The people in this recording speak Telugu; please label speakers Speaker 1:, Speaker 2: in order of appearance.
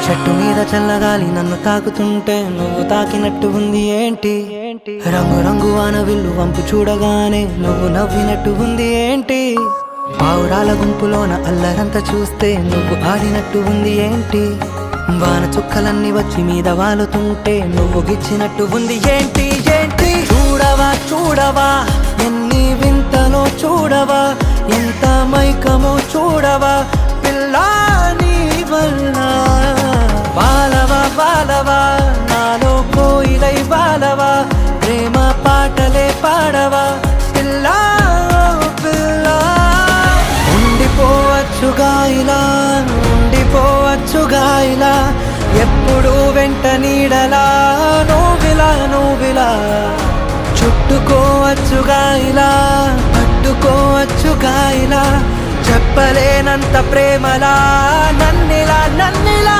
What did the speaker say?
Speaker 1: చెట్టు మీద చల్లగాలి నన్ను తాకుతుంటే నువ్వు తాకినట్టు ఉంది ఏంటి? రంగు రంగు వానవిల్లు వంపు చూడగానే నువ్వు నవ్వినట్టు ఉంది ఏంటి? పావురాల గుంపులోన అల్లరంతా చూస్తే నువ్వు ఆడినట్టు ఉంది ఏంటి? వాన చుక్కలన్నీ వచ్చి మీద వాలుతుంటే నువ్వు గిచ్చినట్టు ఉంది ఏంటి? ఏంటి? చూడవా చూడవా ఎన్ని వింతలో చూడవా, ఎంత మైకమో చూడవా పిల్లా నీ వల్ల. బాలవా బాలవా నాలో కోయిలై బాలవా, ప్రేమ పాటలే పాడవా పిల్లా పిల్లా. ఉండిపోవచ్చుగా ఇలా, ఉండిపోవచ్చుగా ఇలా, ఎప్పుడు వెంట నీడలా నువ్విలా నువ్విలా. చుట్టుకోవచ్చుగా ఇలా, పట్టుకోవచ్చుగా ఇలా, చెప్పలేనంత ప్రేమలా నన్నిలా నన్నిలా.